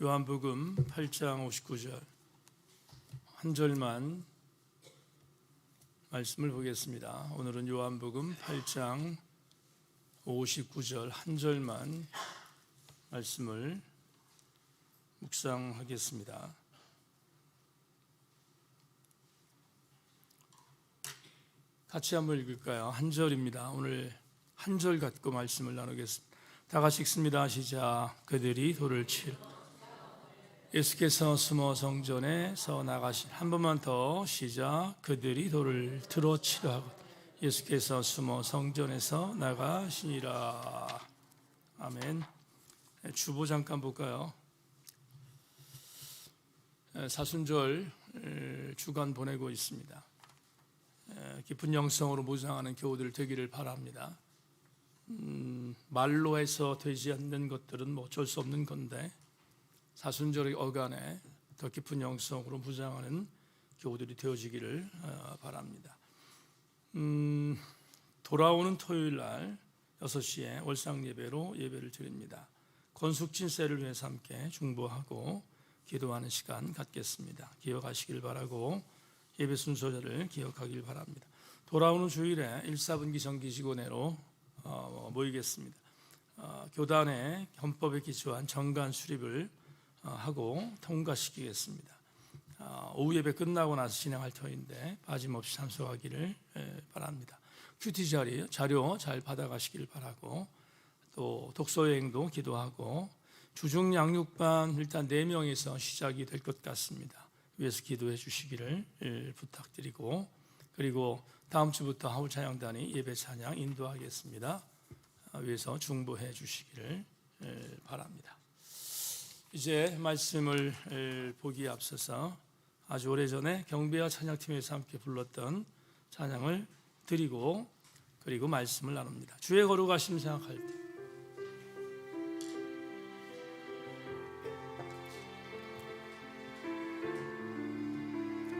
요한복음 8장 59절 한 절만 말씀을 보겠습니다. 오늘은 요한복음 8장 59절 한 절만 말씀을 묵상하겠습니다. 같이 한번 읽을까요? 한 절입니다. 오늘 한 절 갖고 말씀을 나누겠습니다. 다 같이 읽습니다. 시작. 그들이 돌을 치러 예수께서 숨어 성전에서 나가신 한 번만 더 시작. 그들이 돌을 들어 치려 하고 예수께서 숨어 성전에서 나가시니라. 아멘. 주보 잠깐 볼까요? 사순절 주간 보내고 있습니다. 깊은 영성으로 묵상하는 교우들 되기를 바랍니다. 말로 해서 되지 않는 것들은 뭐 어쩔 수 없는 건데 사순절의 어간에 더 깊은 영성으로 묵상하는 교우들이 되어지기를 바랍니다. 돌아오는 토요일 날 6시에 월상 예배로 예배를 드립니다. 건숙진세를 위해서 함께 중보하고 기도하는 시간 갖겠습니다. 기억하시길 바라고 예배 순서를 기억하길 바랍니다. 돌아오는 주일에 1사분기 정기직원회로 모이겠습니다. 교단의 헌법에 기초한 정관 수립을 하고 통과시키겠습니다. 오후 예배 끝나고 나서 진행할 터인데 빠짐없이 참석하기를 바랍니다. 큐티 자료 잘 받아가시길 바라고 또 독서여행도 기도하고 주중 양육반 일단 4명에서 시작이 될 것 같습니다. 위에서 기도해 주시기를 부탁드리고 그리고 다음 주부터 하울 찬양단이 예배 찬양 인도하겠습니다. 위에서 중보해 주시기를 바랍니다. 이제 말씀을 보기에 앞서서 아주 오래전에 경배와 찬양팀에서 함께 불렀던 찬양을 드리고 그리고 말씀을 나눕니다. 주의 거룩하심 생각할 때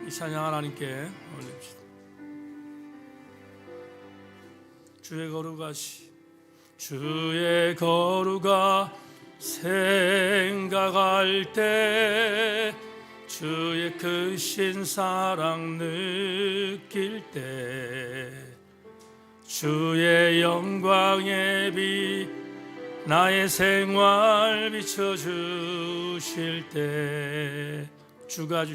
이 찬양 하나님께 올립시다. 주의 거룩하심 주의 거룩아 생각할 때 주의 크신 사랑 느낄 때 주의 영광의 빛 나의 생활 비춰주실 때 주가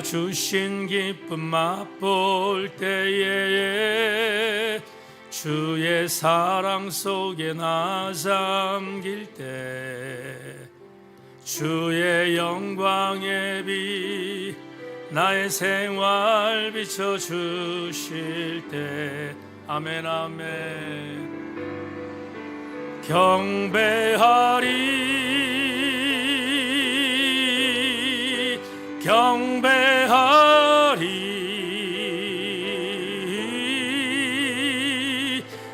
주신 기쁨 맛볼 때에 주의 사랑 속에 나 잠길 때 주의 영광의 빛 나의 생활 비춰주실 때 아멘 아멘 경배하리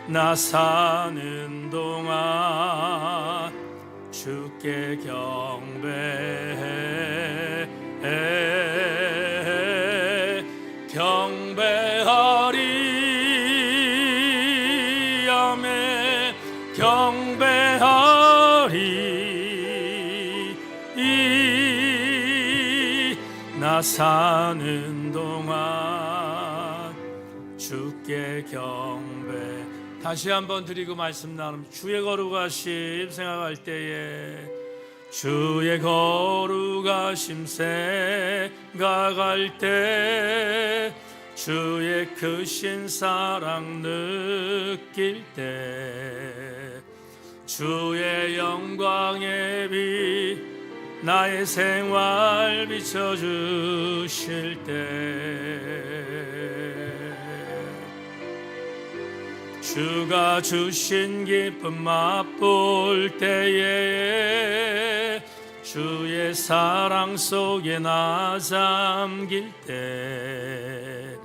나 사는 동안 주께 경배하리 아멘 경배하리 나 사는 동안 주께 경배 다시 한번 드리고 말씀 나누면 주의 거룩하심 생각할 때에 주의 거룩하심 생각할 때 주의 크신 사랑 느낄 때 주의 영광의 빛 나의 생활 비춰주실 때 주가 주신 기쁨 맛볼 때에 주의 사랑 속에 나 잠길 때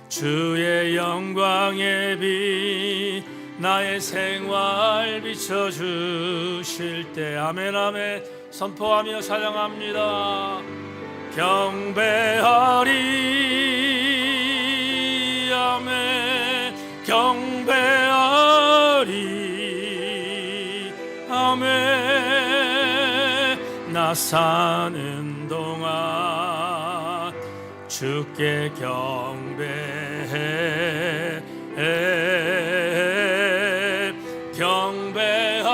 주의 영광의 빛 나의 생활 비춰주실 때 아멘 아멘 선포하며 찬양합니다. 경배하리 아멘 경배하리 아멘. 나 사는 동안 주께 경배해 경배하네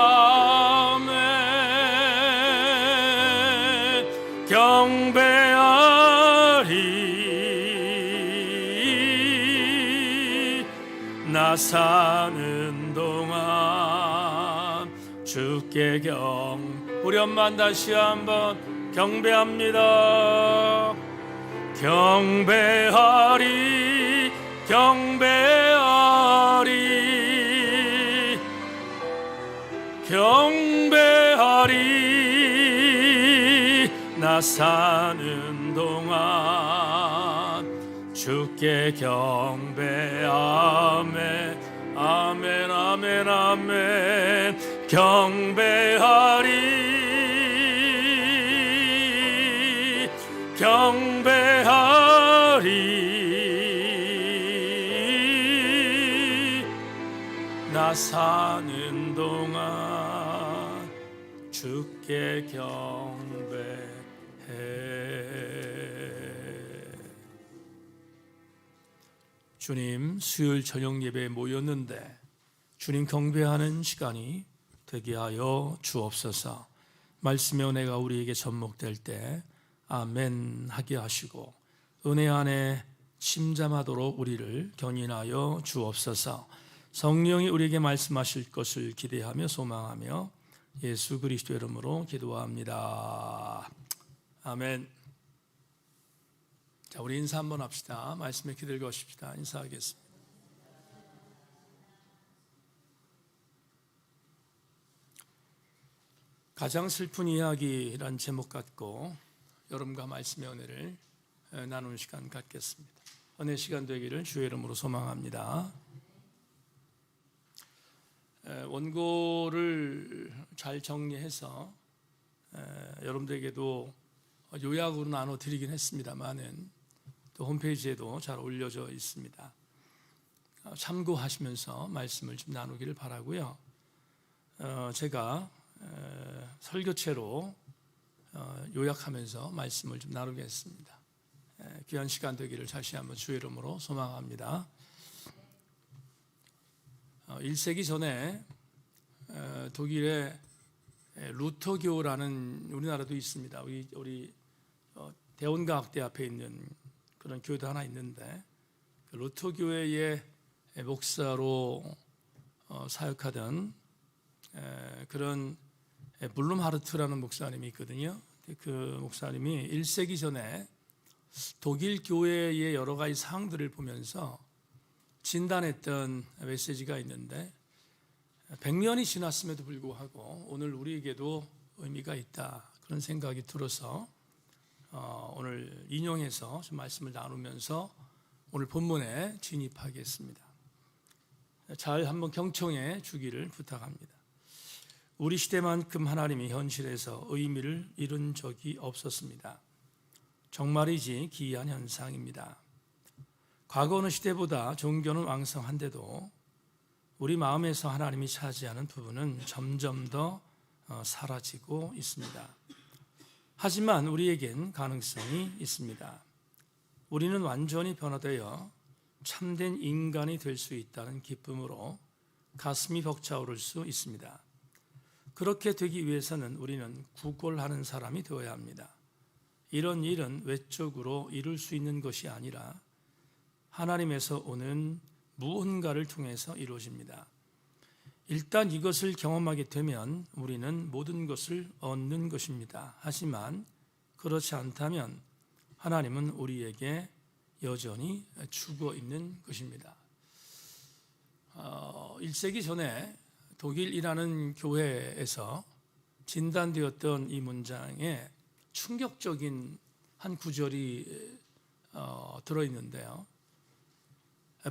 경배하리 나 사는 동안 주께 우리 엄마 다시 한번 경배합니다. 경배하리 경배하리 경배하리 나 사는 동안 주께 경배하네 아멘 아멘 아멘 경배하리 경배하리 나 사는 동안 주께 경배해. 주님, 수요일 저녁 예배에 모였는데 주님 경배하는 시간이 되게 하여 주옵소서. 말씀의 은혜가 우리에게 접목될 때 아멘 하게 하시고 은혜 안에 침잠하도록 우리를 견인하여 주옵소서. 성령이 우리에게 말씀하실 것을 기대하며 소망하며 예수 그리스도 이름으로 기도합니다. 아멘. 자, 우리 인사 한번 합시다. 말씀에 기댈 것입시다. 인사하겠습니다. 가장 슬픈 이야기란 제목 갖고 여러분과 말씀의 은혜를 나누는 시간 갖겠습니다. 은혜 시간 되기를 주의 이름으로 소망합니다. 원고를 잘 정리해서 여러분들에게도 요약으로 나눠드리긴 했습니다만은 또 홈페이지에도 잘 올려져 있습니다. 참고하시면서 말씀을 좀 나누기를 바라고요. 제가 설교체로 요약하면서 말씀을 좀 나누겠습니다. 귀한 시간 되기를 다시 한번 주의 이름으로 소망합니다. 1세기 전에 독일의 루터교라는 우리나라도 있습니다. 우리 대원과학대 앞에 있는 그런 교회도 하나 있는데 그 루터교회의 목사로 사역하던 그런 블룸하르트라는 목사님이 있거든요. 그 목사님이 1세기 전에 독일 교회의 여러 가지 사항들을 보면서 진단했던 메시지가 있는데 100년이 지났음에도 불구하고 오늘 우리에게도 의미가 있다 그런 생각이 들어서 오늘 인용해서 좀 말씀을 나누면서 오늘 본문에 진입하겠습니다. 잘 한번 경청해 주기를 부탁합니다. 우리 시대만큼 하나님이 현실에서 의미를 잃은 적이 없었습니다. 정말이지 기이한 현상입니다. 과거 어느 시대보다 종교는 왕성한데도 우리 마음에서 하나님이 차지하는 부분은 점점 더 사라지고 있습니다. 하지만 우리에겐 가능성이 있습니다. 우리는 완전히 변화되어 참된 인간이 될 수 있다는 기쁨으로 가슴이 벅차오를 수 있습니다. 그렇게 되기 위해서는 우리는 구걸하는 사람이 되어야 합니다. 이런 일은 외적으로 이룰 수 있는 것이 아니라 하나님에서 오는 무언가를 통해서 이루어집니다. 일단 이것을 경험하게 되면 우리는 모든 것을 얻는 것입니다. 하지만 그렇지 않다면 하나님은 우리에게 여전히 주고 있는 것입니다. 1세기 전에 독일이라는 교회에서 진단되었던 이 문장에 충격적인 한 구절이 들어있는데요.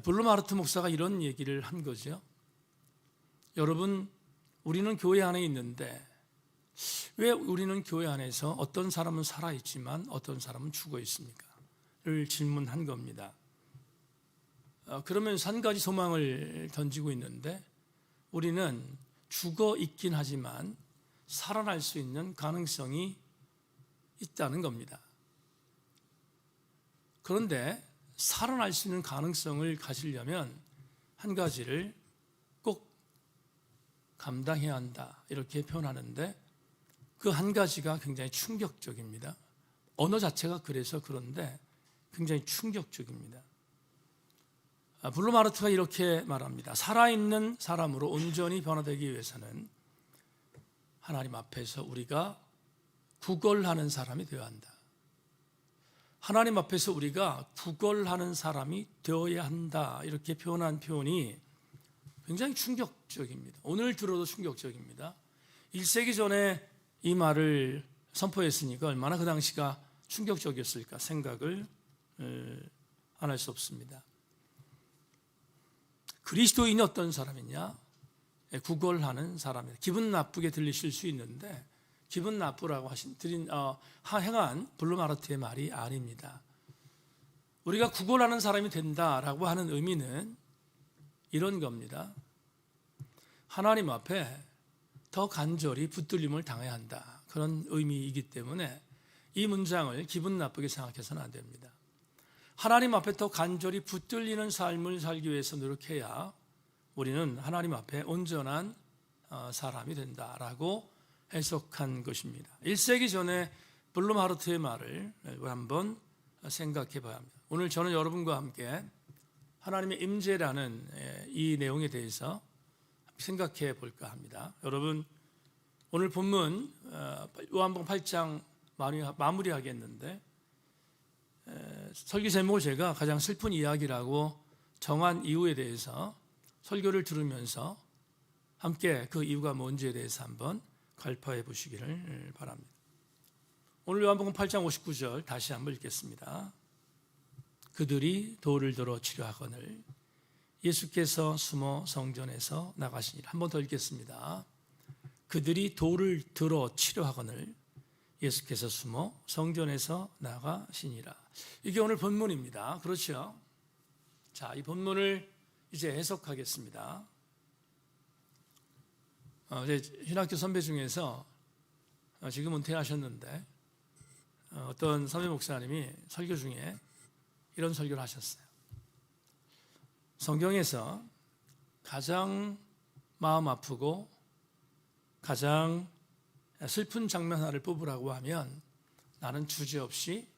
블룸하르트 목사가 이런 얘기를 한 거죠. 여러분, 우리는 교회 안에 있는데 왜 우리는 교회 안에서 어떤 사람은 살아있지만 어떤 사람은 죽어 있습니까? 를 질문한 겁니다. 그러면서 한 가지 소망을 던지고 있는데 우리는 죽어 있긴 하지만 살아날 수 있는 가능성이 있다는 겁니다. 그런데 살아날 수 있는 가능성을 가지려면 한 가지를 꼭 감당해야 한다, 이렇게 표현하는데 그 한 가지가 굉장히 충격적입니다. 언어 자체가 그래서 그런데 굉장히 충격적입니다. 블루마르트가 이렇게 말합니다. 살아있는 사람으로 온전히 변화되기 위해서는 하나님 앞에서 우리가 구걸하는 사람이 되어야 한다. 하나님 앞에서 우리가 구걸하는 사람이 되어야 한다, 이렇게 표현한 표현이 굉장히 충격적입니다. 오늘 들어도 충격적입니다. 1세기 전에 이 말을 선포했으니까 얼마나 그 당시가 충격적이었을까 생각을 안 할 수 없습니다. 그리스도인이 어떤 사람이냐? 구걸하는 사람이다. 기분 나쁘게 들리실 수 있는데 기분 나쁘라고 행한 블루마르트의 말이 아닙니다. 우리가 구걸하는 사람이 된다라고 하는 의미는 이런 겁니다. 하나님 앞에 더 간절히 붙들림을 당해야 한다, 그런 의미이기 때문에 이 문장을 기분 나쁘게 생각해서는 안 됩니다. 하나님 앞에 더 간절히 붙들리는 삶을 살기 위해서 노력해야 우리는 하나님 앞에 온전한 사람이 된다라고 해석한 것입니다. 1세기 전에 블루마르트의 말을 한번 생각해 봐야 합니다. 오늘 저는 여러분과 함께 하나님의 임재라는 이 내용에 대해서 생각해 볼까 합니다. 여러분, 오늘 본문 요한복음 8장 마무리하겠는데 설교 제목을 제가 가장 슬픈 이야기라고 정한 이유에 대해서 설교를 들으면서 함께 그 이유가 뭔지에 대해서 한번 갈파해 보시기를 바랍니다. 오늘 요한복음 8장 59절 다시 한번 읽겠습니다. 그들이 돌을 들어 치료하거늘 예수께서 숨어 성전에서 나가시니라. 한 번 더 읽겠습니다. 그들이 돌을 들어 치료하거늘 예수께서 숨어 성전에서 나가시니라. 이게 오늘 본문입니다. 그렇죠? 자, 이 본문을 이제 해석하겠습니다. 신학교 선배 중에서 지금 은퇴하셨는데 어떤 선배 목사님이 설교 중에 이런 설교를 하셨어요. 성경에서 가장 마음 아프고 가장 슬픈 장면 하나를 뽑으라고 하면 나는 주저없이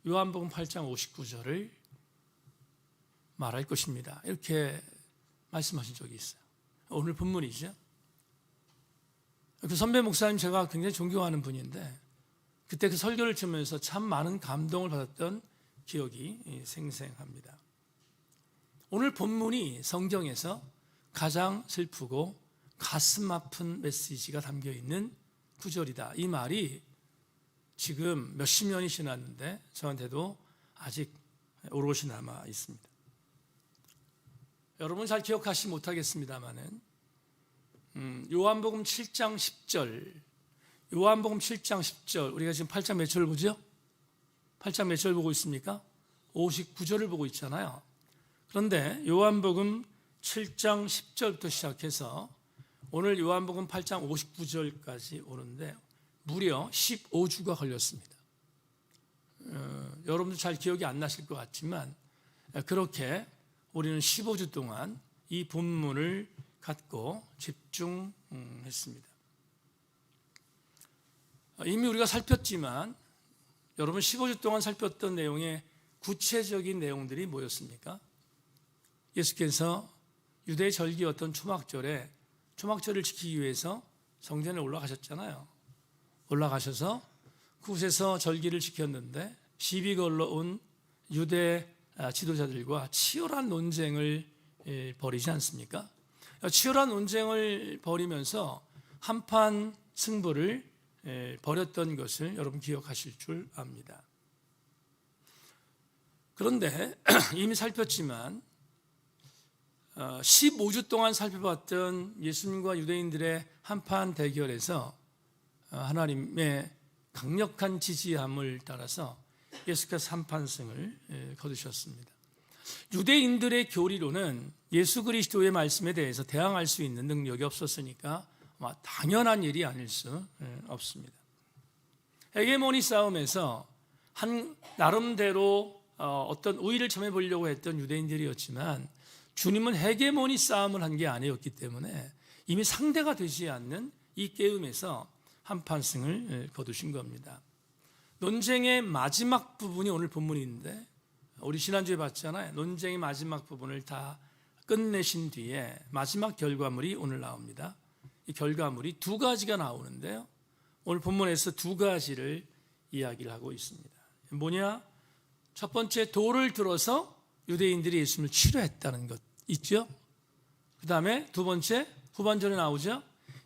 요한복음 8장 59절을 말할 것입니다, 이렇게 말씀하신 적이 있어요. 오늘 본문이죠. 그 선배 목사님 제가 굉장히 존경하는 분인데 그때 그 설교를 들으면서 참 많은 감동을 받았던 기억이 생생합니다. 오늘 본문이 성경에서 가장 슬프고 가슴 아픈 메시지가 담겨있는 구절이다, 이 말이 지금 몇십 년이 지났는데 저한테도 아직 오롯이 남아 있습니다. 여러분 잘 기억하시지 못하겠습니다만은 요한복음 7장 10절, 요한복음 7장 10절, 우리가 지금 8장 몇 절을 보죠? 8장 몇 절 보고 있습니까? 59절을 보고 있잖아요. 그런데 요한복음 7장 10절부터 시작해서 오늘 요한복음 8장 59절까지 오는데 무려 15주가 걸렸습니다. 여러분도 잘 기억이 안 나실 것 같지만 그렇게 우리는 15주 동안 이 본문을 갖고 집중했습니다. 이미 우리가 살폈지만 여러분 15주 동안 살폈던 내용의 구체적인 내용들이 뭐였습니까? 예수께서 유대 절기였던 초막절에 초막절을 지키기 위해서 성전에 올라가셨잖아요. 올라가셔서 그곳에서 절기를 지켰는데 시비 걸러온 유대 지도자들과 치열한 논쟁을 벌이지 않습니까? 치열한 논쟁을 벌이면서 한판 승부를 벌였던 것을 여러분 기억하실 줄 압니다. 그런데 이미 살폈지만 15주 동안 살펴봤던 예수님과 유대인들의 한판 대결에서 하나님의 강력한 지지함을 따라서 예수께서 한판승을 거두셨습니다. 유대인들의 교리로는 예수 그리스도의 말씀에 대해서 대항할 수 있는 능력이 없었으니까 당연한 일이 아닐 수 없습니다. 헤게모니 싸움에서 한 나름대로 어떤 우위를 점해 보려고 했던 유대인들이었지만 주님은 헤게모니 싸움을 한 게 아니었기 때문에 이미 상대가 되지 않는 이 게임에서 한판승을 거두신 겁니다. 논쟁의 마지막 부분이 오늘 본문인데 우리 지난주에 봤잖아요. 논쟁의 마지막 부분을 다 끝내신 뒤에 마지막 결과물이 오늘 나옵니다. 이 결과물이 두 가지가 나오는데요. 오늘 본문에서 두 가지를 이야기를 하고 있습니다. 뭐냐? 첫 번째, 돌을 들어서 유대인들이 예수님을 치료했다는 것 있죠. 그 다음에 두 번째, 후반절에 나오죠.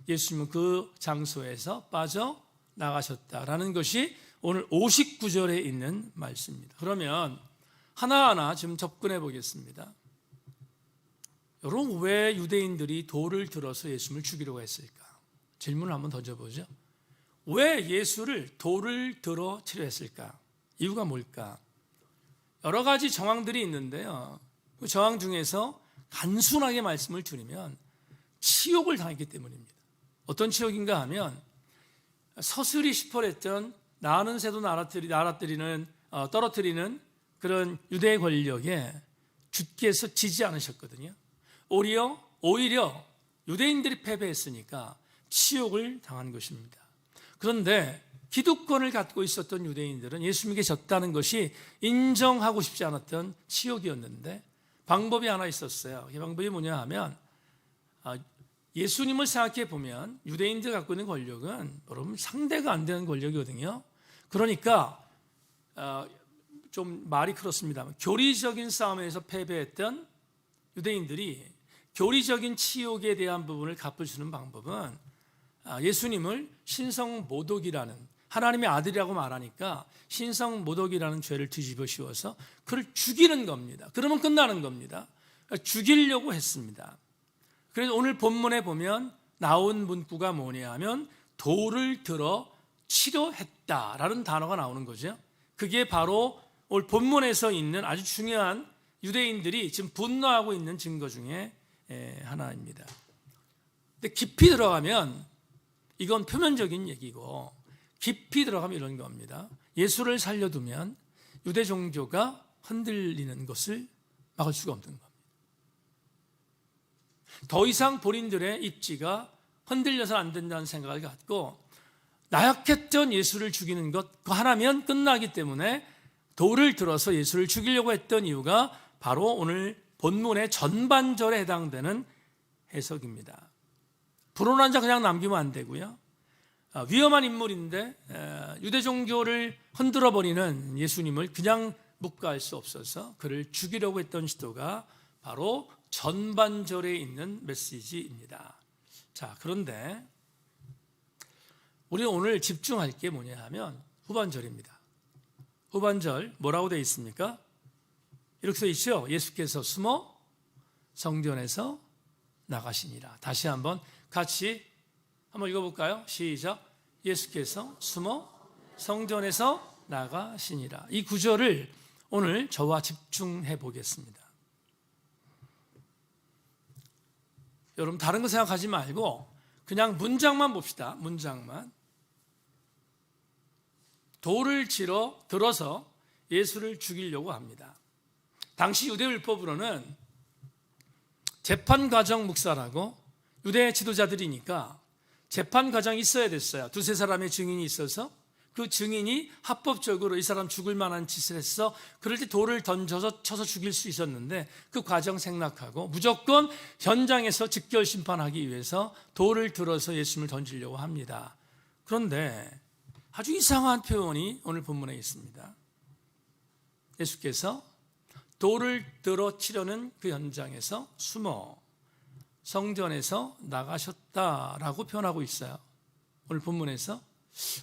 예수님은 그 장소에서 빠져나가셨다라는 것이 오늘 59절에 있는 말씀입니다. 그러면 하나하나 지금 접근해 보겠습니다. 여러분, 왜 유대인들이 돌을 들어서 예수님을 죽이려고 했을까? 질문을 한번 던져보죠. 왜 예수를 돌을 들어 치료했을까? 이유가 뭘까? 여러 가지 정황들이 있는데요. 그 정황 중에서 단순하게 말씀을 드리면 치욕을 당했기 때문입니다. 어떤 치욕인가 하면 서슬이 시퍼랬던 나는 새도 떨어뜨리는 그런 유대 권력에 주께서 지지 않으셨거든요. 오히려 유대인들이 패배했으니까 치욕을 당한 것입니다. 그런데 기득권을 갖고 있었던 유대인들은 예수님께 졌다는 것이 인정하고 싶지 않았던 치욕이었는데 방법이 하나 있었어요. 이 방법이 뭐냐 하면 예수님을 생각해 보면 유대인들 갖고 있는 권력은 여러분 상대가 안 되는 권력이거든요. 그러니까 좀 말이 그렇습니다만 교리적인 싸움에서 패배했던 유대인들이 교리적인 치욕에 대한 부분을 갚을 수 있는 방법은 예수님을 신성모독이라는 하나님의 아들이라고 말하니까 신성모독이라는 죄를 뒤집어 씌워서 그를 죽이는 겁니다. 그러면 끝나는 겁니다. 죽이려고 했습니다. 그래서 오늘 본문에 보면 나온 문구가 뭐냐 하면 돌을 들어 치료했다라는 단어가 나오는 거죠. 그게 바로 오늘 본문에서 있는 아주 중요한 유대인들이 지금 분노하고 있는 증거 중에 하나입니다. 근데 깊이 들어가면 이건 표면적인 얘기고 깊이 들어가면 이런 겁니다. 예수를 살려두면 유대 종교가 흔들리는 것을 막을 수가 없는 겁니다. 더 이상 본인들의 입지가 흔들려서 안 된다는 생각을 갖고 나약했던 예수를 죽이는 것 그 하나면 끝나기 때문에 돌을 들어서 예수를 죽이려고 했던 이유가 바로 오늘 본문의 전반절에 해당되는 해석입니다. 불온한 자 그냥 남기면 안 되고요. 위험한 인물인데 유대 종교를 흔들어버리는 예수님을 그냥 묵과할 수 없어서 그를 죽이려고 했던 시도가 바로 전반절에 있는 메시지입니다. 자, 그런데 우리는 오늘 집중할 게 뭐냐 하면 후반절입니다. 후반절 뭐라고 되어 있습니까? 이렇게 되어 있죠. 예수께서 숨어 성전에서 나가시니라. 다시 한번 같이 한번 읽어볼까요? 시작. 예수께서 숨어 성전에서 나가시니라. 이 구절을 오늘 저와 집중해 보겠습니다. 여러분 다른 거 생각하지 말고 그냥 문장만 봅시다. 문장만. 돌을 들어서 예수를 죽이려고 합니다. 당시 유대율법으로는 재판 과정 묵사라고 유대 지도자들이니까 재판 과정이 있어야 됐어요. 두세 사람의 증인이 있어서 그 증인이 합법적으로 이 사람 죽을 만한 짓을 했어. 그럴 때 돌을 던져서 쳐서 죽일 수 있었는데 그 과정 생략하고 무조건 현장에서 즉결 심판하기 위해서 돌을 들어서 예수님을 던지려고 합니다. 그런데 아주 이상한 표현이 오늘 본문에 있습니다. 예수께서 돌을 들어 치려는 그 현장에서 숨어 성전에서 나가셨다라고 표현하고 있어요. 오늘 본문에서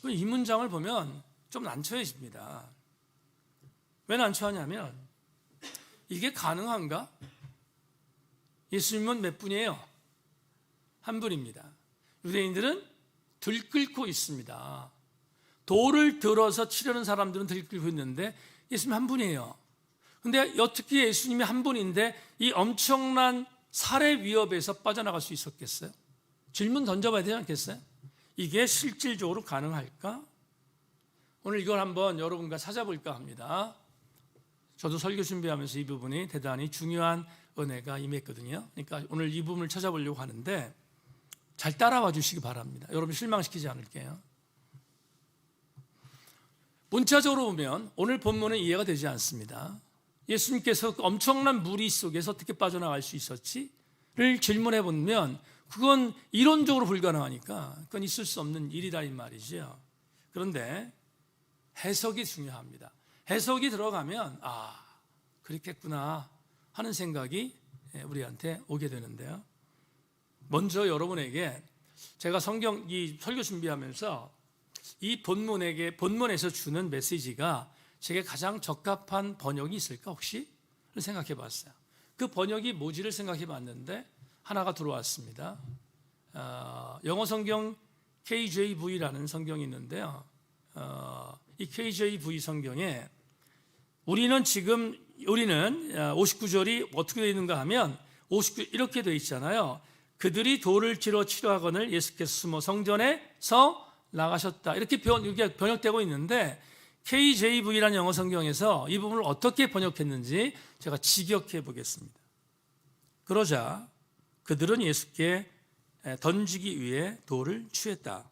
이 문장을 보면 좀 난처해집니다. 왜 난처하냐면 이게 가능한가? 예수님은 몇 분이에요? 한 분입니다. 유대인들은 들끓고 있습니다. 돌을 들어서 치려는 사람들은 들끓고 있는데 예수님 한 분이에요. 근데 어떻게 예수님이 한 분인데 이 엄청난 살해 위협에서 빠져나갈 수 있었겠어요? 질문 던져봐야 되지 않겠어요? 이게 실질적으로 가능할까? 오늘 이걸 한번 여러분과 찾아볼까 합니다. 저도 설교 준비하면서 이 부분이 대단히 중요한 은혜가 임했거든요. 그러니까 오늘 이 부분을 찾아보려고 하는데 잘 따라와 주시기 바랍니다. 여러분 실망시키지 않을게요. 문자적으로 보면 오늘 본문은 이해가 되지 않습니다. 예수님께서 그 엄청난 무리 속에서 어떻게 빠져나갈 수 있었지?를 질문해 보면 그건 이론적으로 불가능하니까 그건 있을 수 없는 일이다 이 말이죠. 그런데 해석이 중요합니다. 해석이 들어가면 그렇겠구나 하는 생각이 우리한테 오게 되는데요. 먼저 여러분에게 제가 성경 이 설교 준비하면서 이 본문에서 주는 메시지가 제게 가장 적합한 번역이 있을까 혹시? 를 생각해 봤어요. 그 번역이 뭐지를 생각해 봤는데 하나가 들어왔습니다. 영어 성경 KJV라는 성경이 있는데요. 이 KJV 성경에 우리는 59절이 어떻게 되어 있는가 하면 59 이렇게 되어 있잖아요. 그들이 돌을 치러 치료하거늘 예수께서 숨어 성전에서 나가셨다. 이렇게 번역되고 있는데 KJV라는 영어 성경에서 이 부분을 어떻게 번역했는지 제가 직역해 보겠습니다. 그러자 그들은 예수께 던지기 위해 돌을 취했다.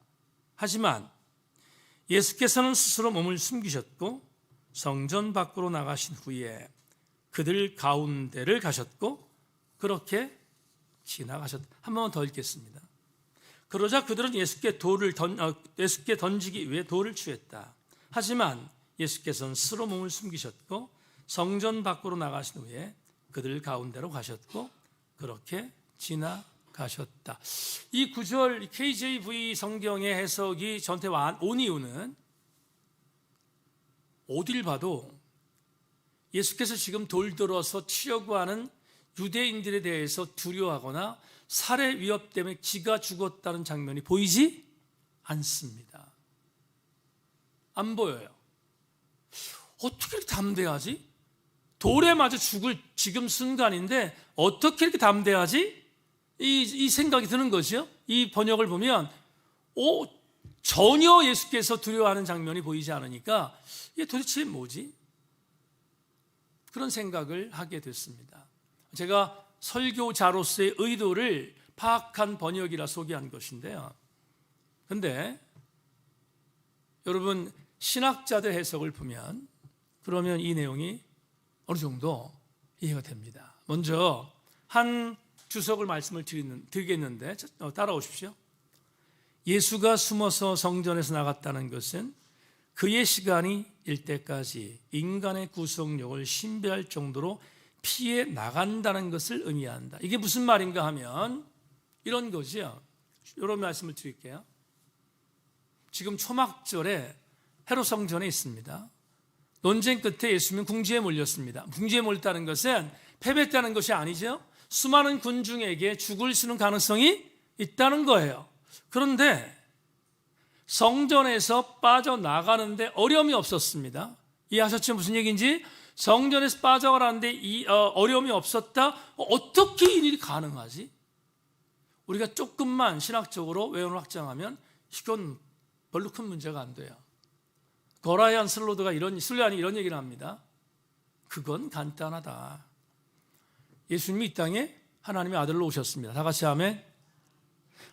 하지만 예수께서는 스스로 몸을 숨기셨고 성전 밖으로 나가신 후에 그들 가운데를 가셨고 그렇게 지나가셨다. 한 번만 더 읽겠습니다. 그러자 그들은 예수께 던지기 위해 돌을 취했다. 하지만 예수께서는 스스로 몸을 숨기셨고 성전 밖으로 나가신 후에 그들 가운데로 가셨고 그렇게 지나가셨다. 이 구절 KJV 성경의 해석이 저한테 온 이유는 어딜 봐도 예수께서 지금 돌 들어서 치려고 하는 유대인들에 대해서 두려워하거나 살해 위협 때문에 기가 죽었다는 장면이 보이지 않습니다. 안 보여요. 어떻게 이렇게 담대하지? 돌에 맞아 죽을 지금 순간인데 어떻게 이렇게 담대하지? 이 생각이 드는 거죠. 이 번역을 보면 전혀 예수께서 두려워하는 장면이 보이지 않으니까 이게 도대체 뭐지? 그런 생각을 하게 됐습니다. 제가 설교자로서의 의도를 파악한 번역이라 소개한 것인데요. 그런데 여러분 신학자들 해석을 보면 그러면 이 내용이 어느 정도 이해가 됩니다. 먼저 한 주석을 말씀을 드리겠는데 따라오십시오. 예수가 숨어서 성전에서 나갔다는 것은 그의 시간이 일 때까지 인간의 구속력을 신비할 정도로 피해 나간다는 것을 의미한다. 이게 무슨 말인가 하면 이런 거죠. 이런 말씀을 드릴게요. 지금 초막절에 헤롯 성전에 있습니다. 논쟁 끝에 예수님은 궁지에 몰렸습니다. 궁지에 몰렸다는 것은 패배했다는 것이 아니죠. 수많은 군중에게 죽을 수는 가능성이 있다는 거예요. 그런데 성전에서 빠져나가는데 어려움이 없었습니다. 이해하셨죠? 무슨 얘기인지? 성전에서 빠져나가는데 어려움이 없었다? 어떻게 이 일이 가능하지? 우리가 조금만 신학적으로 외연을 확장하면 이건 별로 큰 문제가 안 돼요. 거라이안 슬로드가 슬로안이 이런 얘기를 합니다. 그건 간단하다. 예수님이 이 땅에 하나님의 아들로 오셨습니다. 다 같이 아멘.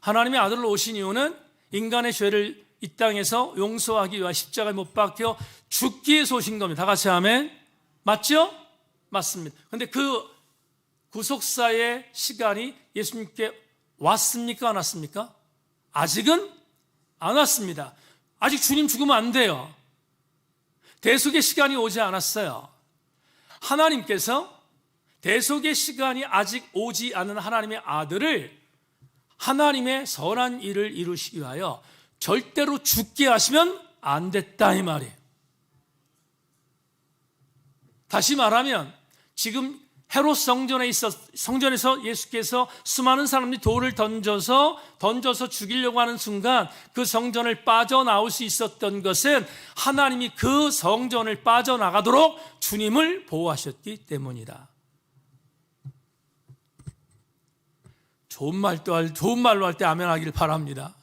하나님의 아들로 오신 이유는 인간의 죄를 이 땅에서 용서하기 위해 십자가에 못 박혀 죽기 위해서 오신 겁니다. 다 같이 아멘. 맞죠? 맞습니다. 그런데 그 구속사의 시간이 예수님께 왔습니까? 안 왔습니까? 아직은 안 왔습니다. 아직 주님 죽으면 안 돼요. 대속의 시간이 오지 않았어요. 하나님께서 대속의 시간이 아직 오지 않은 하나님의 아들을 하나님의 선한 일을 이루시기 위하여 절대로 죽게 하시면 안 됐다 이 말이에요. 다시 말하면 지금 헤롯 성전에서 예수께서 수많은 사람들이 돌을 던져서 죽이려고 하는 순간 그 성전을 빠져나올 수 있었던 것은 하나님이 그 성전을 빠져나가도록 주님을 보호하셨기 때문이다. 좋은 말로 할 때 아멘 하기를 바랍니다.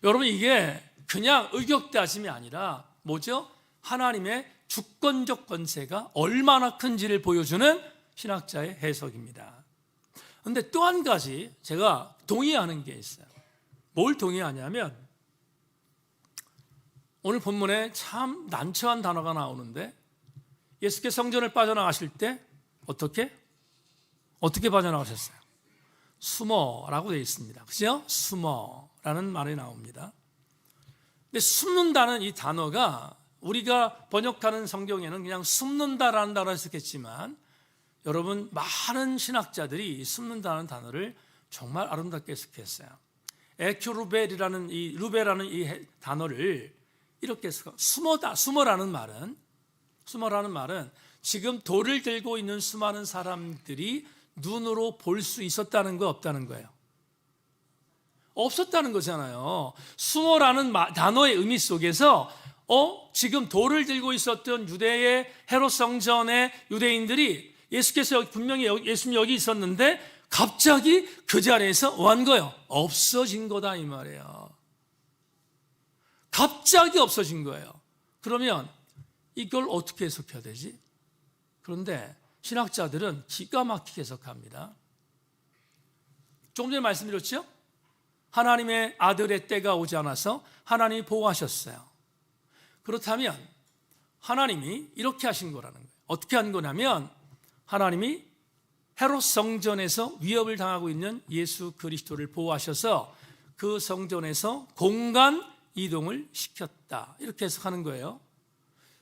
여러분, 이게 그냥 의격다짐이 아니라 뭐죠? 하나님의 주권적 권세가 얼마나 큰지를 보여주는 신학자의 해석입니다. 그런데 또 한 가지 제가 동의하는 게 있어요. 뭘 동의하냐면, 오늘 본문에 참 난처한 단어가 나오는데, 예수께서 성전을 빠져나가실 때 어떻게 빠져나가셨어요? 숨어라고 되어 있습니다. 그죠? 숨어라는 말이 나옵니다. 근데 숨는다는 이 단어가 우리가 번역하는 성경에는 그냥 숨는다라는 단어를 했겠지만, 여러분, 많은 신학자들이 숨는다는 단어를 정말 아름답게 해석했어요. 에큐루벨이라는 루베라는 이 단어를 이렇게 해서 숨어라는 말은 지금 돌을 들고 있는 수많은 사람들이 눈으로 볼 수 있었다는 거, 없다는 거예요? 없었다는 거잖아요. 숨어라는 단어의 의미 속에서 지금 돌을 들고 있었던 유대의 헤롯 성전의 유대인들이 예수께서 분명히 예수님 여기 있었는데 갑자기 그 자리에서 완 거예요. 없어진 거다 이 말이에요. 갑자기 없어진 거예요. 그러면 이걸 어떻게 해석해야 되지? 그런데 신학자들은 기가 막히게 해석합니다. 조금 전에 말씀드렸죠? 하나님의 아들의 때가 오지 않아서 하나님이 보호하셨어요. 그렇다면 하나님이 이렇게 하신 거라는 거예요. 어떻게 한 거냐면, 하나님이 헤롯 성전에서 위협을 당하고 있는 예수 그리스도를 보호하셔서 그 성전에서 공간 이동을 시켰다, 이렇게 해석하는 거예요.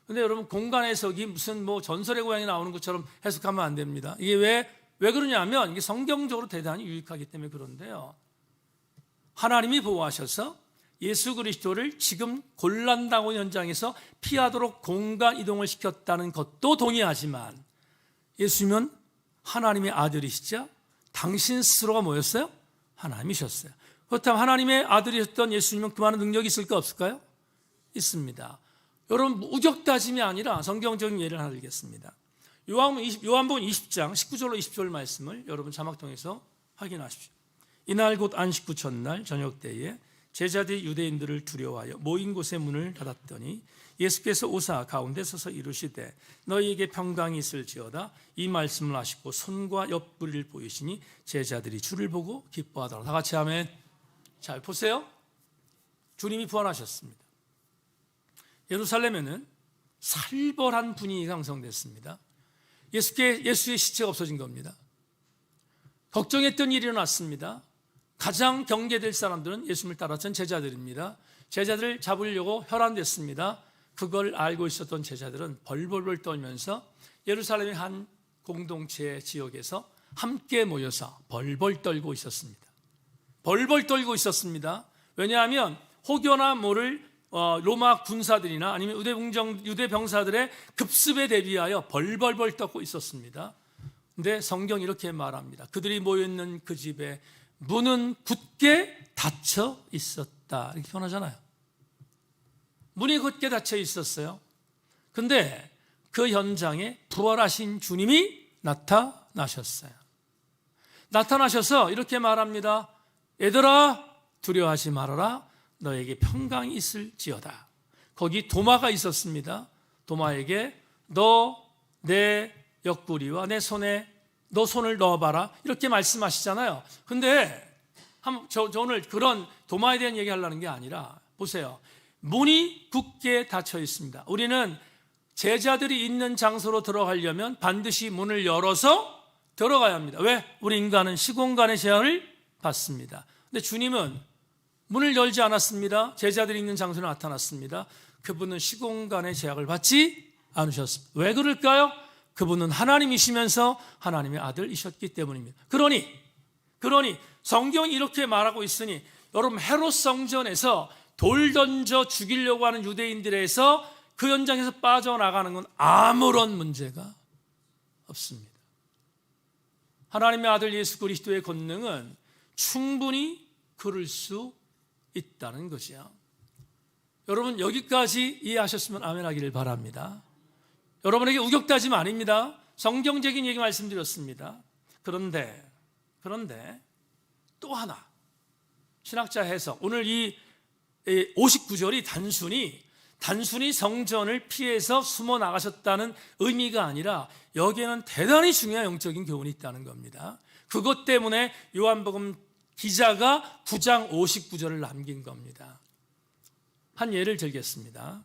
근데 여러분, 공간 해석이 무슨 전설의 고향이 나오는 것처럼 해석하면 안 됩니다. 이게 왜 그러냐면, 이게 성경적으로 대단히 유익하기 때문에 그런데요. 하나님이 보호하셔서 예수 그리스도를 지금 곤란당원 현장에서 피하도록 공간 이동을 시켰다는 것도 동의하지만, 예수님은 하나님의 아들이시자 당신 스스로가 뭐였어요? 하나님이셨어요. 그렇다면 하나님의 아들이셨던 예수님은 그만한 능력이 있을까 없을까요? 있습니다. 여러분, 우격다짐이 아니라 성경적인 예를 하나 들겠습니다. 요한복음 20장 19절로 20절 말씀을 여러분 자막 통해서 확인하십시오. 이날 곧 안식 후 첫날 저녁 때에 제자들이 유대인들을 두려워하여 모인 곳의 문을 닫았더니 예수께서 오사 가운데 서서 이르시되 너희에게 평강이 있을지어다, 이 말씀을 하시고 손과 옆구리를 보이시니 제자들이 주를 보고 기뻐하더라. 다 같이 아멘. 자, 보세요. 주님이 부활하셨습니다. 예루살렘에는 살벌한 분위기가 형성됐습니다. 예수의 시체가 없어진 겁니다. 걱정했던 일이 일어났습니다. 가장 경계될 사람들은 예수님을 따랐던 제자들입니다. 제자들을 잡으려고 혈안됐습니다. 그걸 알고 있었던 제자들은 벌벌벌 떨면서 예루살렘의 한 공동체 지역에서 함께 모여서 벌벌 떨고 있었습니다. 벌벌 떨고 있었습니다. 왜냐하면 혹여나 모를 로마 군사들이나 아니면 유대 병사들의 급습에 대비하여 벌벌벌 떨고 있었습니다. 근데 성경이 이렇게 말합니다. 그들이 모여있는 그 집에 문은 굳게 닫혀 있었다, 이렇게 표현하잖아요. 문이 굳게 닫혀 있었어요. 근데 그 현장에 부활하신 주님이 나타나셨어요. 나타나셔서 이렇게 말합니다. 얘들아, 두려워하지 말아라. 너에게 평강이 있을지어다. 거기 도마가 있었습니다. 도마에게 너 내 옆구리와 내 손에 너 손을 넣어봐라, 이렇게 말씀하시잖아요. 근데 저 오늘 그런 도마에 대한 얘기 하려는 게 아니라, 보세요. 문이 굳게 닫혀 있습니다. 우리는 제자들이 있는 장소로 들어가려면 반드시 문을 열어서 들어가야 합니다. 왜? 우리 인간은 시공간의 제한을 받습니다. 근데 주님은 문을 열지 않았습니다. 제자들이 있는 장소에 나타났습니다. 그분은 시공간의 제약을 받지 않으셨습니다. 왜 그럴까요? 그분은 하나님이시면서 하나님의 아들이셨기 때문입니다. 그러니 성경이 이렇게 말하고 있으니, 여러분, 헤롯 성전에서 돌 던져 죽이려고 하는 유대인들에서 그 현장에서 빠져나가는 건 아무런 문제가 없습니다. 하나님의 아들 예수 그리스도의 권능은 충분히 그럴 수 있다는 것이야. 여러분 여기까지 이해하셨으면 아멘하기를 바랍니다. 여러분에게 우격다짐 아닙니다. 성경적인 얘기 말씀드렸습니다. 그런데 또 하나 신학자 해석, 오늘 이 59절이 단순히 성전을 피해서 숨어 나가셨다는 의미가 아니라 여기에는 대단히 중요한 영적인 교훈이 있다는 겁니다. 그것 때문에 요한복음 기자가 9장 59절을 남긴 겁니다. 한 예를 들겠습니다.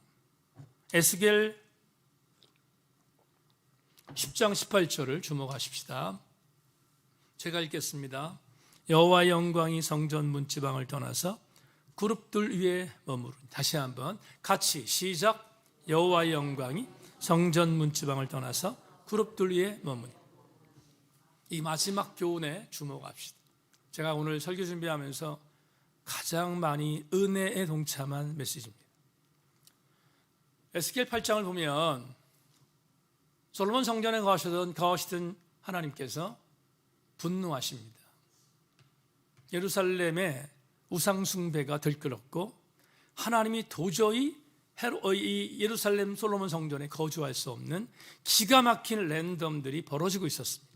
에스겔 10장 18절을 주목하십시다. 제가 읽겠습니다. 여호와의 영광이 성전 문지방을 떠나서 그룹들 위에 머무르니. 다시 한번 같이 시작. 여호와의 영광이 성전 문지방을 떠나서 그룹들 위에 머무니. 이 마지막 교훈에 주목합시다. 제가 오늘 설교 준비하면서 가장 많이 은혜에 동참한 메시지입니다. 에스겔 8장을 보면 솔로몬 성전에 거하시던 하나님께서 분노하십니다. 예루살렘의 우상 숭배가 들끓었고 하나님이 도저히 이 예루살렘 솔로몬 성전에 거주할 수 없는 기가 막힌 랜덤들이 벌어지고 있었습니다.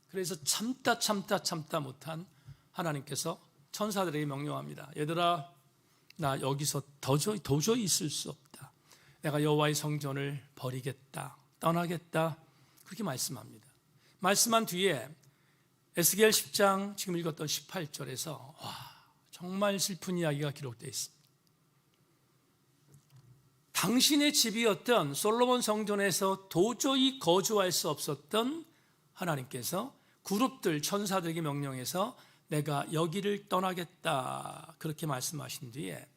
그래서 참다 못한 하나님께서 천사들에게 명령합니다. 얘들아, 나 여기서 도저히 있을 수 없다. 내가 여호와의 성전을 버리겠다, 떠나겠다, 그렇게 말씀합니다. 말씀한 뒤에 에스겔 10장 지금 읽었던 18절에서 정말 슬픈 이야기가 기록되어 있습니다. 당신의 집이었던 솔로몬 성전에서 도저히 거주할 수 없었던 하나님께서 그룹들 천사들에게 명령해서 내가 여기를 떠나겠다, 그렇게 말씀하신 뒤에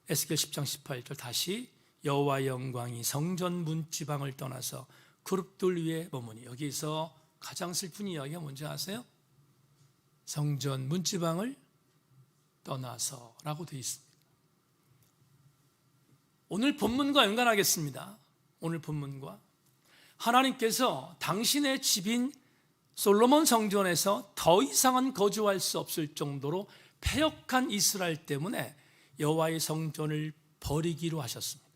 에스겔 10장 18절 다시 여호와의 영광이 성전 문지방을 떠나서 그룹들 위에 머무니. 여기서 가장 슬픈 이야기가 뭔지 아세요? 성전 문지방을 떠나서 라고 되어 있습니다. 오늘 본문과 연관하겠습니다. 오늘 본문과 하나님께서 당신의 집인 솔로몬 성전에서 더 이상은 거주할 수 없을 정도로 패역한 이스라엘 때문에 여호와의 성전을 버리기로 하셨습니다.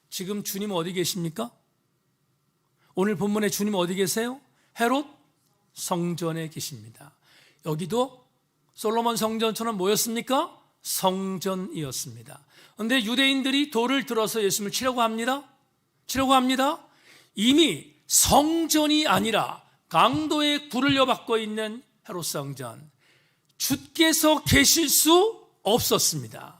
지금 주님 어디 계십니까? 오늘 본문에 주님 어디 계세요? 헤롯 성전에 계십니다. 여기도 솔로몬 성전처럼 뭐였습니까? 성전이었습니다. 그런데 유대인들이 돌을 들어서 예수님을 치려고 합니다. 이미 성전이 아니라 강도의 굴을 받고 있는 헤롯 성전, 주께서 계실 수 없었습니다.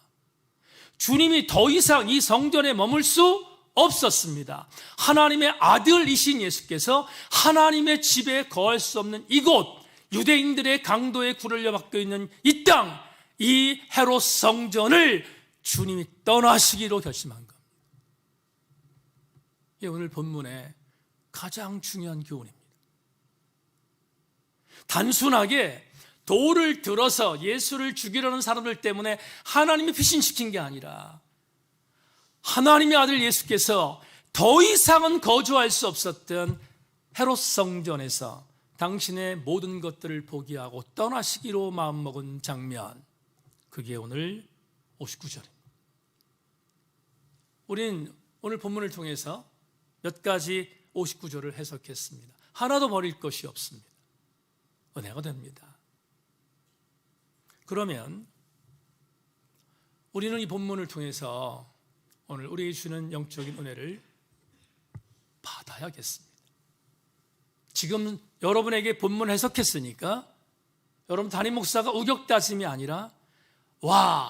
주님이 더 이상 이 성전에 머물 수 없었습니다. 하나님의 아들이신 예수께서 하나님의 집에 거할 수 없는 이곳, 유대인들의 강도의 굴을 받고 있는 이 땅, 이 헤롯 성전을 주님이 떠나시기로 결심한 겁니다. 이게 오늘 본문의 가장 중요한 교훈입니다. 단순하게 돌을 들어서 예수를 죽이려는 사람들 때문에 하나님이 피신시킨 게 아니라 하나님의 아들 예수께서 더 이상은 거주할 수 없었던 헤롯 성전에서 당신의 모든 것들을 포기하고 떠나시기로 마음먹은 장면, 그게 오늘 59절입니다. 우린 오늘 본문을 통해서 몇 가지 59절을 해석했습니다. 하나도 버릴 것이 없습니다. 은혜가 됩니다. 그러면 우리는 이 본문을 통해서 오늘 우리에게 주는 영적인 은혜를 받아야겠습니다. 지금 여러분에게 본문 해석했으니까 여러분 담임 목사가 우격다짐이 아니라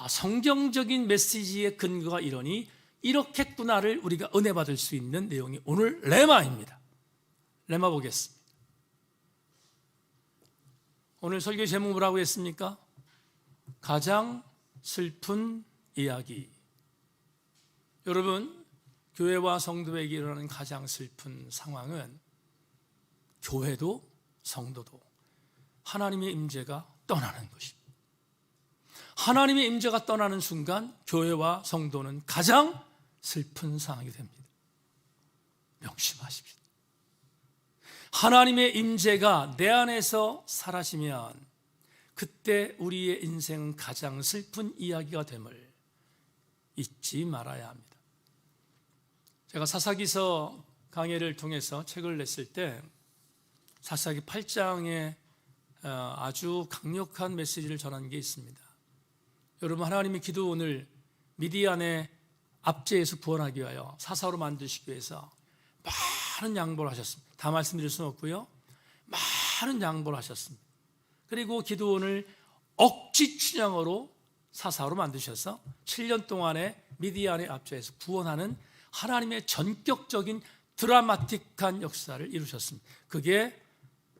성경적인 메시지의 근거가 이러니 이렇겠구나를 우리가 은혜 받을 수 있는 내용이 오늘 레마입니다. 레마 보겠습니다. 오늘 설교 제목을 뭐라고 했습니까? 가장 슬픈 이야기. 여러분, 교회와 성도에게 일어나는 가장 슬픈 상황은 교회도 성도도 하나님의 임재가 떠나는 것입니다. 하나님의 임재가 떠나는 순간 교회와 성도는 가장 슬픈 상황이 됩니다. 명심하십시오. 하나님의 임재가 내 안에서 사라지면 그때 우리의 인생은 가장 슬픈 이야기가 됨을 잊지 말아야 합니다. 제가 사사기서 강해를 통해서 책을 냈을 때 사사기 8장에 아주 강력한 메시지를 전한 게 있습니다. 여러분, 하나님이 기드온을 미디안의 압제에서 구원하기 위하여 사사로 만드시기 위해서 많은 양보를 하셨습니다. 다 말씀드릴 수는 없고요, 많은 양보를 하셨습니다. 그리고 기드온을 억지 춘향으로 사사로 만드셔서 7년 동안의 미디안의 압제에서 구원하는 하나님의 전격적인 드라마틱한 역사를 이루셨습니다. 그게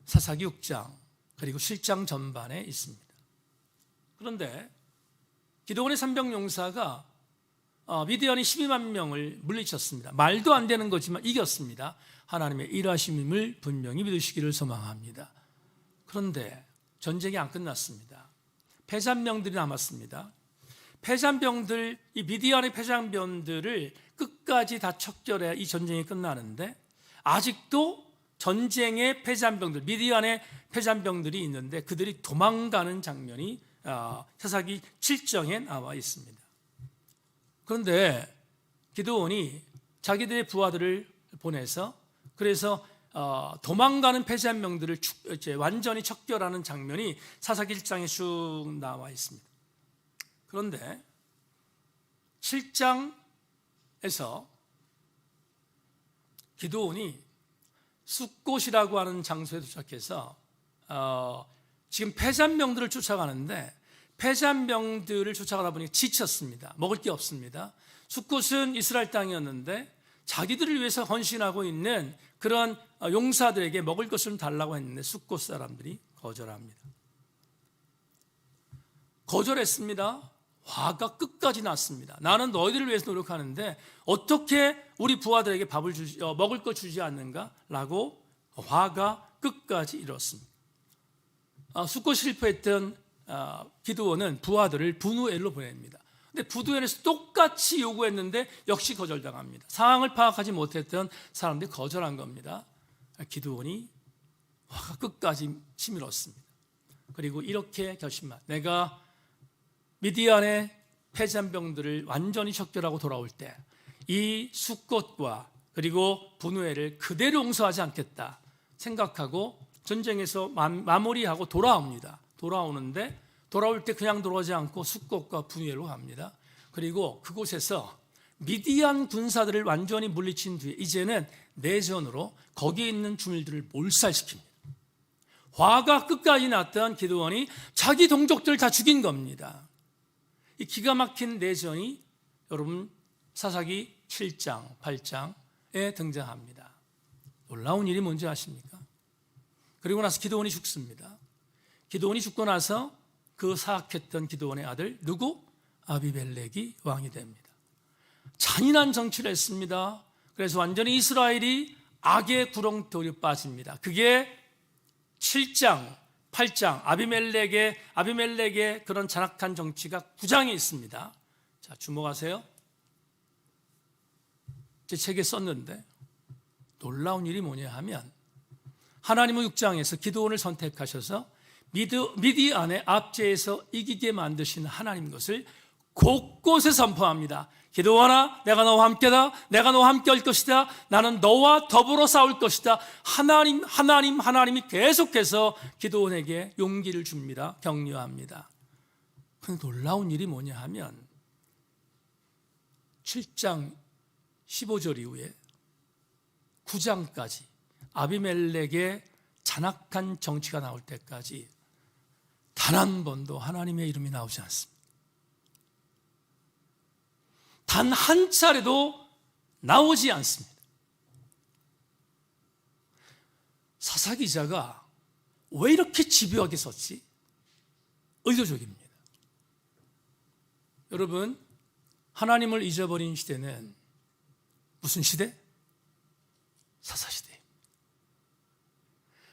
사사기 6장 그리고 7장 전반에 있습니다. 그런데 기드온의 300용사가 미디안이 12만 명을 물리쳤습니다. 말도 안 되는 거지만 이겼습니다. 하나님의 일하심임을 분명히 믿으시기를 소망합니다. 그런데 전쟁이 안 끝났습니다. 패잔병들이 남았습니다. 패잔병들, 이 미디안의 패잔병들을 끝까지 다 척결해야 이 전쟁이 끝나는데 아직도 전쟁의 패잔병들, 미디안의 패잔병들이 있는데 그들이 도망가는 장면이 사사기 7장에 나와 있습니다. 그런데 기드온이 자기들의 부하들을 보내서 그래서 도망가는 패잔병들을 완전히 척결하는 장면이 사사기 1장에 쭉 나와 있습니다. 그런데 7장에서 기드온이 숫곳이라고 하는 장소에 도착해서 지금 패잔병들을 쫓아가는데 패잔병들을 쫓아가다 보니 지쳤습니다. 먹을 게 없습니다. 숫곳은 이스라엘 땅이었는데 자기들을 위해서 헌신하고 있는 그런 용사들에게 먹을 것을 달라고 했는데 숫곳 사람들이 거절합니다. 거절했습니다. 화가 끝까지 났습니다. 나는 너희들을 위해서 노력하는데 어떻게 우리 부하들에게 먹을 것 주지 않는가? 라고 화가 끝까지 일었습니다. 숫곳 실패했던 기드온은 부하들을 분우엘로 보냅니다. 근데 분우엘에서 똑같이 요구했는데 역시 거절당합니다. 상황을 파악하지 못했던 사람들이 거절한 겁니다. 기드온이 화가 끝까지 치밀었습니다. 그리고 이렇게 결심한, 내가 미디안의 패잔병들을 완전히 척결하고 돌아올 때 이 숫곳과 그리고 분우엘을 그대로 용서하지 않겠다 생각하고 전쟁에서 마무리하고 돌아옵니다. 돌아오는데 돌아올 때 그냥 돌아오지 않고 숫곳과 분우엘로 갑니다. 그리고 그곳에서 미디안 군사들을 완전히 물리친 뒤에 이제는 내전으로 거기에 있는 주민들을 몰살시킵니다. 화가 끝까지 났던 기드온이 자기 동족들을 다 죽인 겁니다. 이 기가 막힌 내전이 여러분 사사기 7장, 8장에 등장합니다. 놀라운 일이 뭔지 아십니까? 그리고 나서 기드온이 죽습니다. 기드온이 죽고 나서 그 사악했던 기드온의 아들 누구? 아비멜렉이 왕이 됩니다. 잔인한 정치를 했습니다. 그래서 완전히 이스라엘이 악의 구렁텅이로 빠집니다. 그게 7장, 8장 아비멜렉의 그런 잔악한 정치가 9장에 있습니다. 자, 주목하세요. 제 책에 썼는데 놀라운 일이 뭐냐 하면 하나님은 6장에서 기드온을 선택하셔서 미디안의 압제에서 이기게 만드신 하나님 것을 곳곳에 선포합니다. 기드온아, 내가 너와 함께다. 내가 너와 함께 할 것이다. 나는 너와 더불어 싸울 것이다. 하나님이 계속해서 기드온에게 용기를 줍니다. 격려합니다. 그런데 놀라운 일이 뭐냐 하면 7장 15절 이후에 9장까지 아비멜렉의 잔악한 정치가 나올 때까지 단 한 번도 하나님의 이름이 나오지 않습니다. 단 한 차례도 나오지 않습니다. 사사 기자가 왜 이렇게 집요하게 썼지? 의도적입니다. 여러분, 하나님을 잊어버린 시대는 무슨 시대? 사사시대.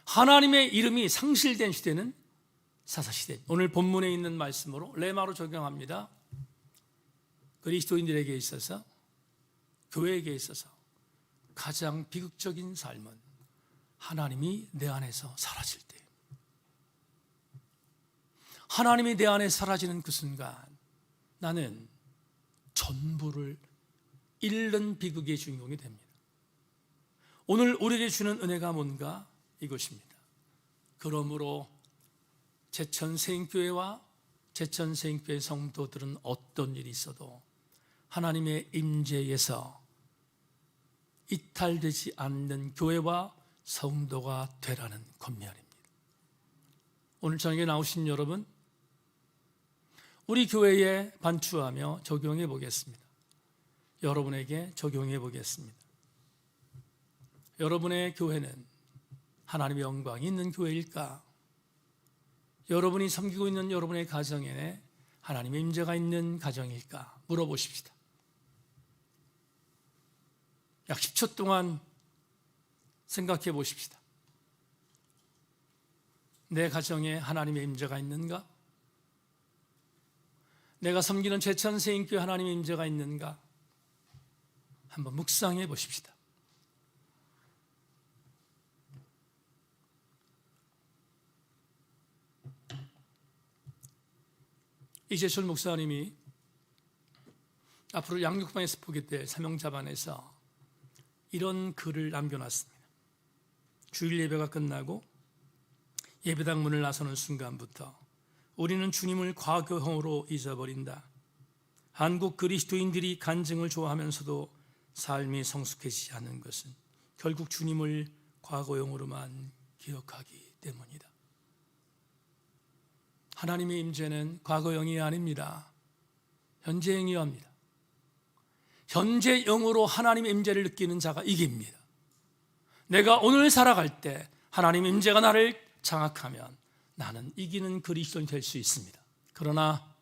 하나님의 이름이 상실된 시대는 사사시대. 오늘 본문에 있는 말씀으로 레마로 적용합니다. 그리스도인들에게 있어서, 교회에게 있어서 가장 비극적인 삶은 하나님이 내 안에서 사라질 때, 하나님이 내 안에 사라지는 그 순간 나는 전부를 잃는 비극의 주인공이 됩니다. 오늘 우리에게 주는 은혜가 뭔가? 이것입니다. 그러므로 제천세인교회와 제천세인교회 성도들은 어떤 일이 있어도 하나님의 임재에서 이탈되지 않는 교회와 성도가 되라는 권면입니다. 오늘 저녁에 나오신 여러분, 우리 교회에 반추하며 적용해 보겠습니다. 여러분에게 적용해 보겠습니다. 여러분의 교회는 하나님의 영광이 있는 교회일까? 여러분이 섬기고 있는 여러분의 가정에 하나님의 임재가 있는 가정일까? 물어보십시다. 약 10초 동안 생각해 보십시다. 내 가정에 하나님의 임재가 있는가? 내가 섬기는 제천세인교회 하나님의 임재가 있는가? 한번 묵상해 보십시다. 이재철 목사님이 앞으로 양육반에서 보게 될 사명자반에서 이런 글을 남겨놨습니다. 주일 예배가 끝나고 예배당 문을 나서는 순간부터 우리는 주님을 과거형으로 잊어버린다. 한국 그리스도인들이 간증을 좋아하면서도 삶이 성숙해지지 않는 것은 결국 주님을 과거형으로만 기억하기 때문이다. 하나님의 임재는 과거형이 아닙니다. 현재형이옵니다. 현재형으로 하나님의 임재를 느끼는 자가 이깁니다. 내가 오늘 살아갈 때 하나님의 임재가 나를 장악하면 나는 이기는 그리스도인이 될 수 있습니다. 그러나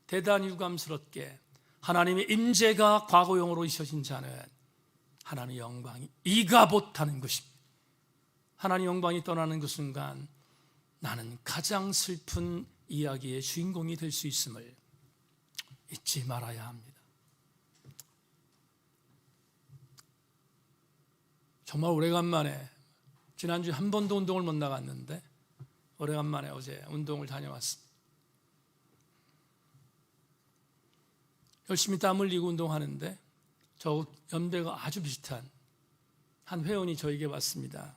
대단히 유감스럽게 하나님의 임재가 과거형으로 잊혀진 자는 하나님의 영광이 이가 못하는 것입니다. 하나님의 영광이 떠나는 그 순간 나는 가장 슬픈 이야기의 주인공이 될 수 있음을 잊지 말아야 합니다. 정말 오래간만에, 지난주에 한 번도 운동을 못 나갔는데 오래간만에 어제 운동을 다녀왔습니다. 열심히 땀 흘리고 운동하는데 저 연배가 아주 비슷한 한 회원이 저에게 왔습니다.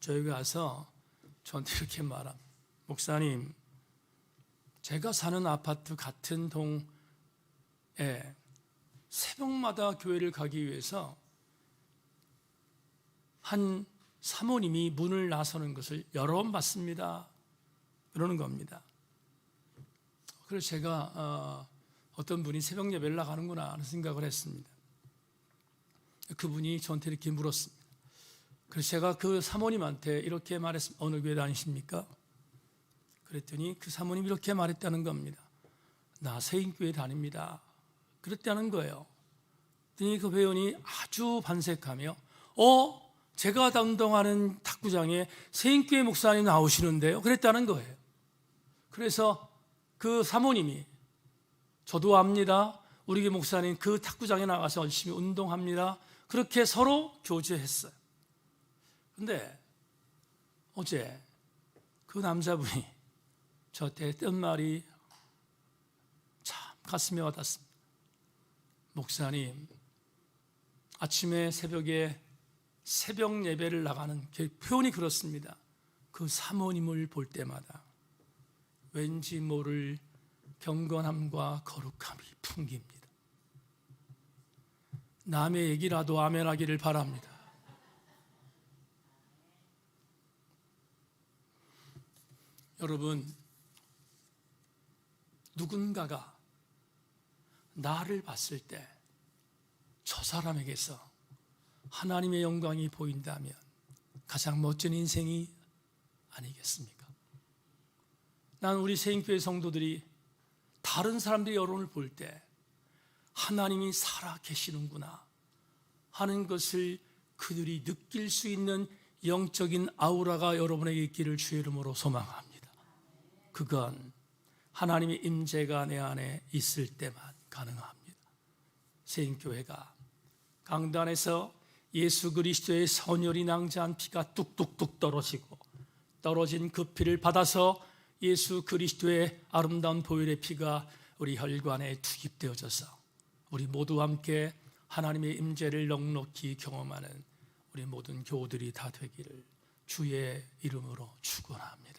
저에게 와서 저한테 이렇게 말합니다. 목사님, 제가 사는 아파트 같은 동에 새벽마다 교회를 가기 위해서 한 사모님이 문을 나서는 것을 여러 번 봤습니다. 그러는 겁니다. 그래서 제가 어떤 분이 새벽 예배를 나가는구나 하는 생각을 했습니다. 그분이 저한테 이렇게 물었습니다. 그래서 제가 그 사모님한테 이렇게 말했습니다. 어느 교회 다니십니까? 그랬더니 그 사모님이 이렇게 말했다는 겁니다. 나 세인교회 다닙니다. 그랬다는 거예요. 그랬더니 그 회원이 아주 반색하며 제가 담당하는 탁구장에 세인교회 목사님 나오시는데요. 그랬다는 거예요. 그래서 그 사모님이 저도 압니다. 우리 교회 목사님 그 탁구장에 나가서 열심히 운동합니다. 그렇게 서로 교제했어요. 근데 어제 그 남자분이 저한테 했던 말이 참 가슴에 와닿습니다. 목사님, 아침에 새벽에 새벽 예배를 나가는 표현이 그렇습니다. 그 사모님을 볼 때마다 왠지 모를 경건함과 거룩함이 풍깁니다. 남의 얘기라도 아멘하기를 바랍니다. 여러분, 누군가가 나를 봤을 때 저 사람에게서 하나님의 영광이 보인다면 가장 멋진 인생이 아니겠습니까? 난 우리 세인교회 성도들이 다른 사람들의 여론을 볼 때 하나님이 살아 계시는구나 하는 것을 그들이 느낄 수 있는 영적인 아우라가 여러분에게 있기를 주의 이름으로 소망합니다. 그건 하나님의 임재가 내 안에 있을 때만 가능합니다. 세인교회가 강단에서 예수 그리스도의 선혈이 낭자한 피가 뚝뚝뚝 떨어진 그 피를 받아서 예수 그리스도의 아름다운 보혈의 피가 우리 혈관에 투입되어져서 우리 모두 함께 하나님의 임재를 넉넉히 경험하는 우리 모든 교우들이 다 되기를 주의 이름으로 축원합니다.